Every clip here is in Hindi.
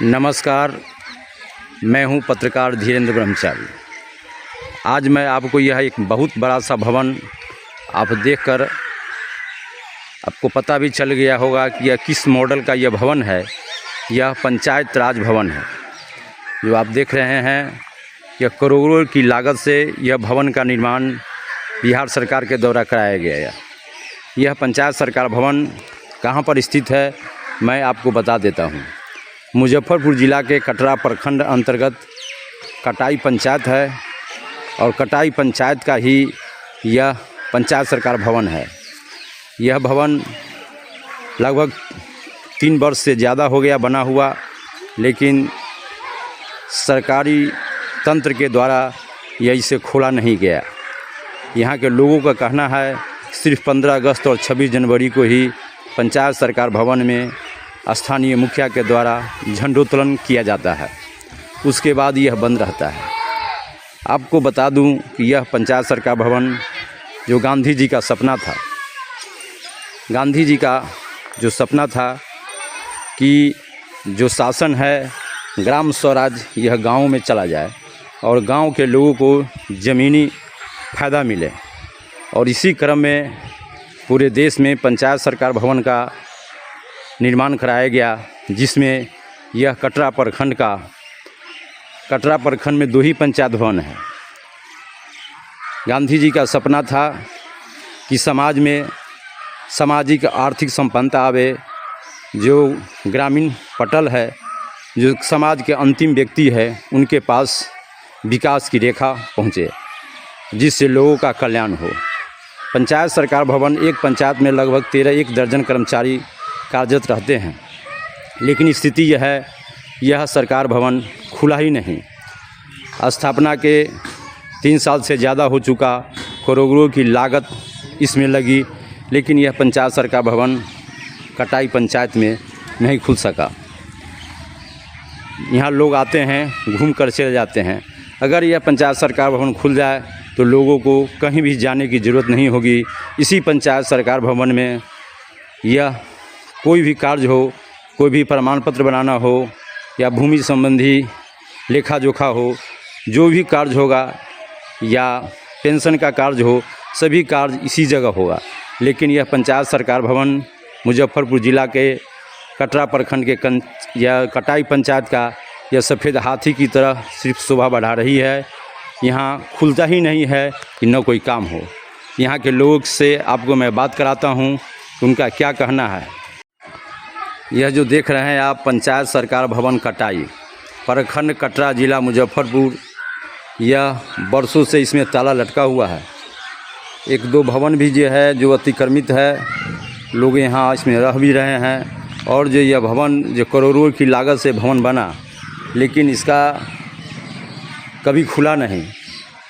नमस्कार, मैं हूं पत्रकार धीरेन्द्र ब्रह्मचारी। आज मैं आपको यह एक बहुत बड़ा सा भवन आप देखकर आपको पता भी चल गया होगा कि यह किस मॉडल का यह भवन है। यह पंचायत राज भवन है जो आप देख रहे हैं। यह करोड़ों की लागत से यह भवन का निर्माण बिहार सरकार के द्वारा कराया गया है। यह पंचायत सरकार भवन कहाँ पर स्थित है मैं आपको बता देता हूँ। मुजफ्फरपुर ज़िला के कटरा प्रखंड अंतर्गत कटाई पंचायत है और कटाई पंचायत का ही यह पंचायत सरकार भवन है। यह भवन लगभग 3 वर्ष से ज़्यादा हो गया बना हुआ, लेकिन सरकारी तंत्र के द्वारा यह इसे खोला नहीं गया। यहाँ के लोगों का कहना है सिर्फ 15 अगस्त और 26 जनवरी को ही पंचायत सरकार भवन में स्थानीय मुखिया के द्वारा झंडोत्तोलन किया जाता है, उसके बाद यह बंद रहता है। आपको बता दूं कि यह पंचायत सरकार भवन जो गांधी जी का सपना था, गांधी जी का जो सपना था कि जो शासन है ग्राम स्वराज यह गाँव में चला जाए और गांव के लोगों को ज़मीनी फ़ायदा मिले, और इसी क्रम में पूरे देश में पंचायत सरकार भवन का निर्माण कराया गया, जिसमें यह कटरा प्रखंड में 2 ही पंचायत भवन है। गांधी जी का सपना था कि समाज में सामाजिक आर्थिक संपन्नता आवे, जो ग्रामीण पटल है, जो समाज के अंतिम व्यक्ति है, उनके पास विकास की रेखा पहुँचे, जिससे लोगों का कल्याण हो। पंचायत सरकार भवन एक पंचायत में लगभग 1 दर्जन कर्मचारी कार्यरत रहते हैं, लेकिन स्थिति यह है यह सरकार भवन खुला ही नहीं। स्थापना के 3 साल से ज़्यादा हो चुका, करोड़ों की लागत इसमें लगी, लेकिन यह पंचायत सरकार भवन कटाई पंचायत में नहीं खुल सका। यहाँ लोग आते हैं, घूम कर चले जाते हैं। अगर यह पंचायत सरकार भवन खुल जाए तो लोगों को कहीं भी जाने की ज़रूरत नहीं होगी। इसी पंचायत सरकार भवन में यह कोई भी कार्य हो, कोई भी प्रमाण पत्र बनाना हो या भूमि संबंधी लेखा जोखा हो, जो भी कार्य होगा या पेंशन का कार्य हो, सभी कार्य इसी जगह होगा। लेकिन यह पंचायत सरकार भवन मुजफ्फरपुर ज़िला के कटरा प्रखंड के या कटाई पंचायत का यह सफ़ेद हाथी की तरह सिर्फ शोभा बढ़ा रही है। यहाँ खुलता ही नहीं है कि न कोई काम हो। यहाँ के लोग से आपको मैं बात कराता हूँ, उनका क्या कहना है। यह जो देख रहे हैं आप पंचायत सरकार भवन कटाई प्रखंड कटरा ज़िला मुजफ्फरपुर, यह वर्षों से इसमें ताला लटका हुआ है। 1-2 भवन भी जो है जो अतिक्रमित है, लोग यहाँ इसमें रह भी रहे हैं। और जो यह भवन जो करोड़ों की लागत से भवन बना, लेकिन इसका कभी खुला नहीं।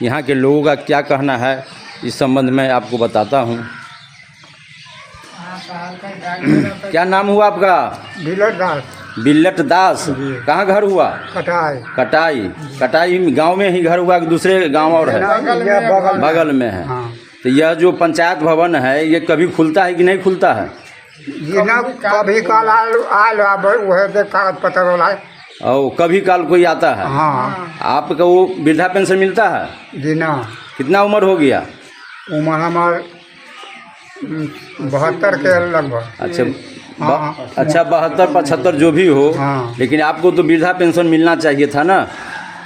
यहाँ के लोगों का क्या कहना है इस संबंध में आपको बताता हूँ। क्या नाम हुआ आपका? बिल्लट दास। कहाँ घर हुआ? कटाई गांव में ही घर हुआ कि दूसरे गांव और है? बगल में है। तो यह जो पंचायत भवन है ये कभी खुलता है कि नहीं खुलता है? कभी काल कागज पत्र और कभी काल कोई आता है। हाँ। आपका वो वृद्धा पेंशन मिलता है? जी ना। कितना उम्र हो गया? उम्र हमार 72 के लगभग। अच्छा। अच्छा 72-75 जो भी हो। हाँ। लेकिन आपको तो वृद्धा पेंशन मिलना चाहिए था ना।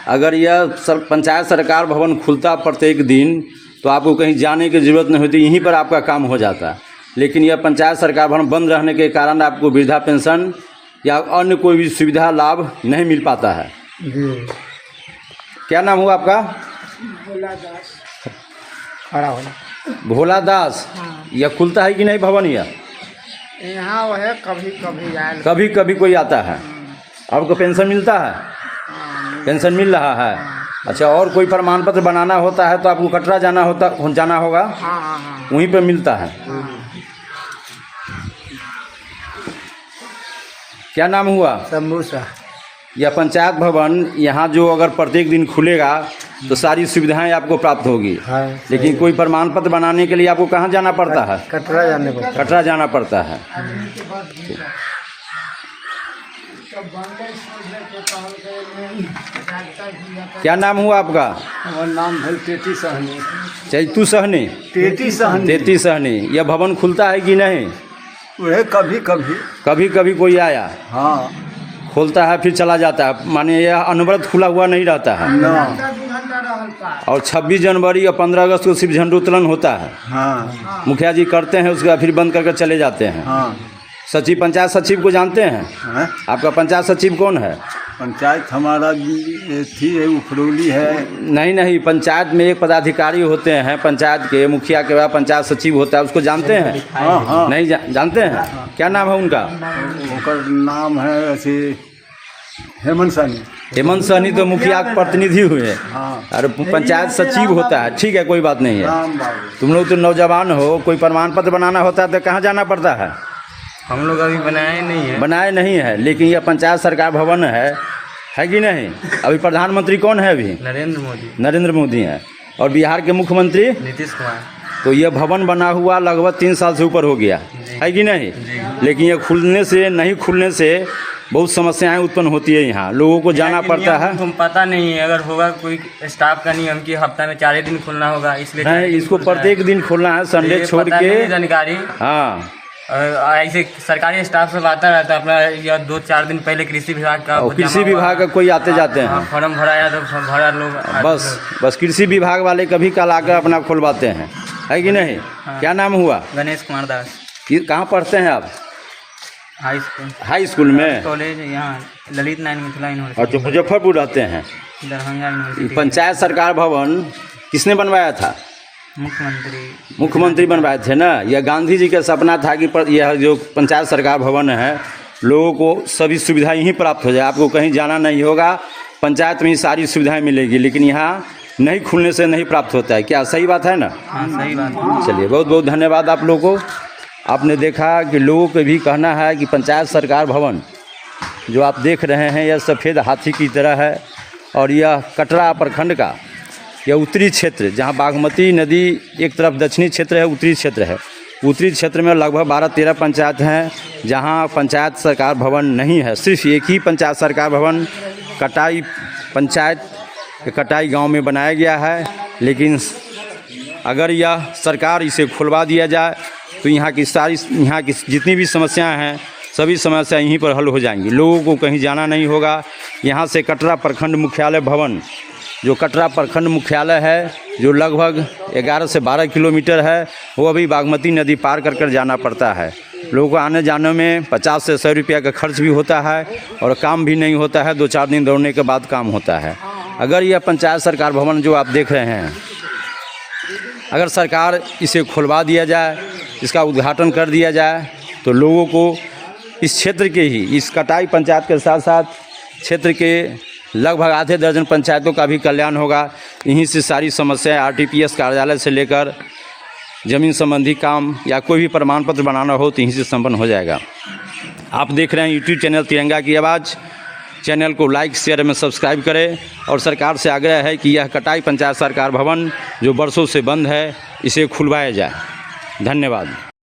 अगर यह पंचायत सरकार भवन खुलता प्रत्येक दिन तो आपको कहीं जाने की ज़रूरत नहीं होती, यहीं पर आपका काम हो जाता। लेकिन यह पंचायत सरकार भवन बंद रहने के कारण आपको वृद्धा पेंशन या अन्य कोई भी सुविधा लाभ नहीं मिल पाता है। जी। क्या नाम हुआ आपका? भोला दास। भोला दास। हाँ। यह खुलता है कि नहीं भवन? यहाँ वो है कभी कभी कोई आता है। आपको पेंशन मिलता है? पेंशन मिल रहा है। अच्छा, और कोई प्रमाण पत्र बनाना होता है तो आपको कटरा जाना होगा? वहीं पर मिलता है। क्या नाम हुआ? शंभूसा। यह पंचायत भवन यहाँ जो अगर प्रत्येक दिन खुलेगा तो सारी सुविधाएं आपको प्राप्त होगी। हाँ। लेकिन कोई प्रमाण पत्र बनाने के लिए आपको कहाँ जाना पड़ता है? कटरा जाना पड़ता है। कटरा जाना पड़ता है। तो बंदे सोचने के कहल गए डॉक्टर की क्या नाम हुआ आपका? और नाम है टेटी सहनी। चैतू सहनी। टेटी सहनी। तेती सहनी। यह भवन खुलता है कि नहीं? वह कभी कभी। कभी कभी कोई आया हाँ खोलता है फिर चला जाता है, माने यह अनवरत खुला हुआ नहीं रहता है। ना। 2 घंटा रहता है। और 26 जनवरी या 15 अगस्त को सिर्फ झंडोत्तोलन होता है, हाँ मुखिया जी करते हैं, उसके बाद फिर बंद करके चले जाते हैं। हाँ। सचिव, पंचायत सचिव को जानते हैं? हैं? आपका पंचायत सचिव कौन है? पंचायत हमारा ये थी है, उखरौली है। नहीं, पंचायत में एक पदाधिकारी होते हैं पंचायत के, मुखिया के बाद पंचायत सचिव होता है, उसको जानते हैं? हाँ हाँ। नहीं जानते हैं? क्या नाम है उनका? उनका नाम है ऐसे हेमंत सहनी। हेमंत सहनी तो मुखिया के प्रतिनिधि हुए। हाँ। और पंचायत सचिव होता है, ठीक है, कोई बात नहीं है। राम बाबू। तुम लोग तो नौजवान हो, कोई प्रमाण पत्र बनाना होता है तो कहाँ जाना पड़ता है? हम लोग अभी बनाए नहीं है। बनाए नहीं है, लेकिन यह पंचायत सरकार भवन है कि नहीं? अभी प्रधानमंत्री कौन है? अभी नरेंद्र मोदी, नरेंद्र मोदी हैं। और बिहार के मुख्यमंत्री नीतीश कुमार। तो यह भवन बना हुआ लगभग 3 साल से ऊपर हो गया है कि नहीं? लेकिन यह खुलने से नहीं खुलने से बहुत समस्याएं उत्पन्न होती है। यहाँ लोगों को जाना पड़ता है। तुम पता नहीं है, अगर होगा कोई स्टाफ का नियम कि हफ्ता में 4 दिन खुलना होगा, इसलिए है, इसको प्रत्येक दिन खोलना है, संडे छोड़ के। जानकारी हाँ, ऐसे सरकारी स्टाफ सब आता रहता है अपना, या 2-4 दिन पहले कृषि विभाग का और कृषि विभाग का कोई आते जाते हैं। फॉर्म भराया तो भरा लोग बस कृषि विभाग वाले कभी कल आकर अपना खुलवाते हैं, है कि नहीं? क्या नाम हुआ? गणेश कुमार दास। कहाँ पढ़ते हैं आप? High school. हाई स्कूल में? कॉलेज यहाँ ललित नारायण मिथिला यूनिवर्सिटी। और जो मुजफ्फरपुर रहते हैं। दरभंगा यूनिवर्सिटी। पंचायत सरकार भवन किसने बनवाया था? मुख्यमंत्री बनवाए थे ना। यह गांधी जी का सपना था कि यह जो पंचायत सरकार भवन है, लोगों को सभी सुविधा यहीं प्राप्त हो जाए, आपको कहीं जाना नहीं होगा, पंचायत में ही सारी सुविधाएं मिलेगी। लेकिन यहाँ नहीं खुलने से नहीं प्राप्त होता है। क्या सही बात है ना? हाँ सही बात है। चलिए, बहुत बहुत धन्यवाद आप लोगों को। आपने देखा कि लोगों को भी कहना है कि पंचायत सरकार भवन जो आप देख रहे हैं, यह सफ़ेद हाथी की तरह है। और यह कटरा प्रखंड का यह उत्तरी क्षेत्र, जहाँ बागमती नदी एक तरफ दक्षिणी क्षेत्र है, उत्तरी क्षेत्र है। उत्तरी क्षेत्र में लगभग 12-13 पंचायत हैं जहाँ पंचायत सरकार भवन नहीं है। सिर्फ एक ही पंचायत सरकार भवन कटाई पंचायत के कटाई गांव में बनाया गया है। लेकिन अगर यह सरकार इसे खुलवा दिया जाए तो यहाँ की जितनी भी समस्याएं हैं, सभी समस्या यहीं पर हल हो जाएंगी। लोगों को कहीं जाना नहीं होगा। यहाँ से कटरा प्रखंड मुख्यालय भवन, जो कटरा प्रखंड मुख्यालय है, जो लगभग 11 से 12 किलोमीटर है, वो अभी बागमती नदी पार कर जाना पड़ता है। लोगों को आने जाने में 50 से 100 रुपया का खर्च भी होता है और काम भी नहीं होता है। 2-4 दिन दौड़ने के बाद काम होता है। अगर यह पंचायत सरकार भवन जो आप देख रहे हैं, अगर सरकार इसे खुलवा दिया जाए, इसका उद्घाटन कर दिया जाए, तो लोगों को इस क्षेत्र के ही, इस कटाई पंचायत के साथ साथ क्षेत्र के लगभग आधे दर्जन पंचायतों का भी कल्याण होगा। यहीं से सारी समस्याएं आरटीपीएस कार्यालय से लेकर ज़मीन संबंधी काम या कोई भी प्रमाण पत्र बनाना हो तो यहीं से संपन्न हो जाएगा। आप देख रहे हैं यूट्यूब चैनल तिरंगा की आवाज़। चैनल को लाइक शेयर में सब्सक्राइब करें और सरकार से आग्रह है कि यह कटाई पंचायत सरकार भवन जो बरसों से बंद है, इसे खुलवाया जाए। धन्यवाद।